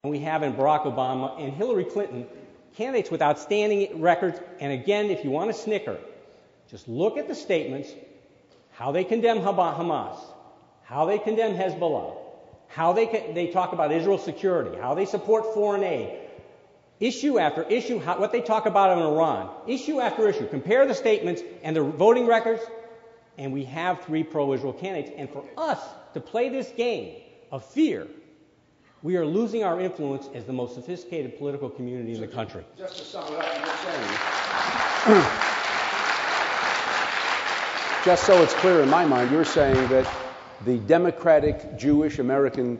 We have in Barack Obama and Hillary Clinton, candidates with outstanding records. And again, if you want to snicker, just look at the statements, how they condemn Hamas, how they condemn Hezbollah, how they talk about Israel's security, how they support foreign aid, issue after issue, what they talk about in Iran, issue after issue. Compare the statements and the voting records, and we have 3 pro-Israel candidates. And for us to play this game of fear, we are losing our influence as the most sophisticated political community in the country. Just to sum it up, you're saying, just so it's clear in my mind, you're saying that the democratic Jewish American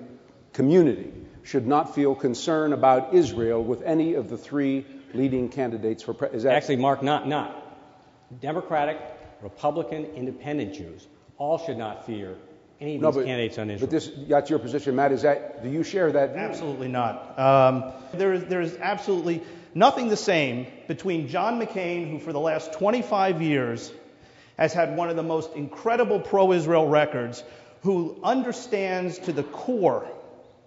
community should not feel concern about Israel with any of the 3 leading candidates for president. Actually, Mark, not. Democratic, Republican, Independent Jews all should not fear any of these candidates on Israel. But that's your position, Matt. Do you share that view? Absolutely not. There is absolutely nothing the same between John McCain, who for the last 25 years has had one of the most incredible pro-Israel records, who understands to the core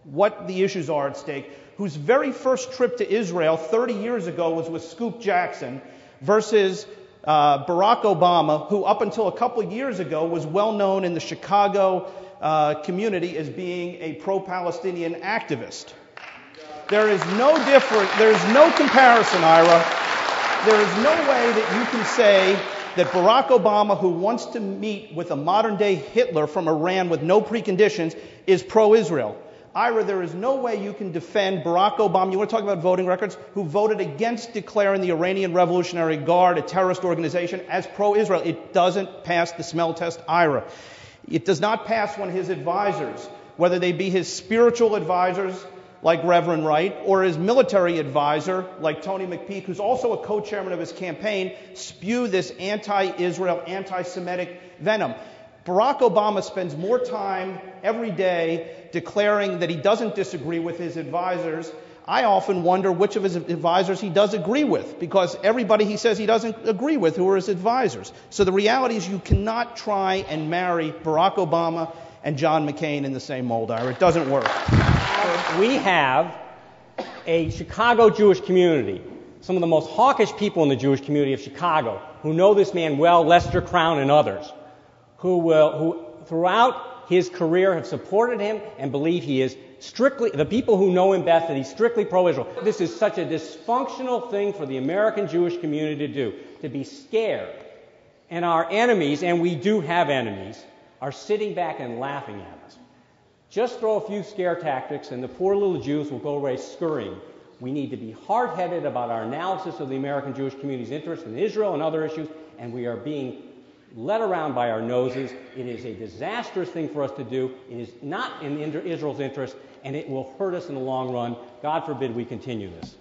what the issues are at stake, whose very first trip to Israel 30 years ago was with Scoop Jackson, versus Barack Obama, who up until a couple of years ago was well known in the Chicago community as being a pro-Palestinian activist. There is no comparison, Ira. There is no way that you can say that Barack Obama, who wants to meet with a modern-day Hitler from Iran with no preconditions, is pro-Israel. Ira, there is no way you can defend Barack Obama, you want to talk about voting records, who voted against declaring the Iranian Revolutionary Guard a terrorist organization, as pro-Israel. It doesn't pass the smell test, Ira. It does not pass when his advisors, whether they be his spiritual advisors, like Reverend Wright, or his military advisor, like Tony McPeak, who's also a co-chairman of his campaign, spew this anti-Israel, anti-Semitic venom. Barack Obama spends more time every day declaring that he doesn't disagree with his advisors. I often wonder which of his advisors he does agree with, because everybody he says he doesn't agree with who are his advisors. So the reality is you cannot try and marry Barack Obama and John McCain in the same mold, Ira. It doesn't work. We have a Chicago Jewish community, some of the most hawkish people in the Jewish community of Chicago, who know this man well, Lester Crown and others, who throughout his career have supported him and believe he is strictly, the people who know him best, that he's strictly pro-Israel. This is such a dysfunctional thing for the American Jewish community to do, to be scared. And our enemies, and we do have enemies, are sitting back and laughing at us. Just throw a few scare tactics and the poor little Jews will go away scurrying. We need to be hard-headed about our analysis of the American Jewish community's interest in Israel and other issues, and we are being led around by our noses. It is a disastrous thing for us to do. It is not in Israel's interest, and it will hurt us in the long run. God forbid we continue this.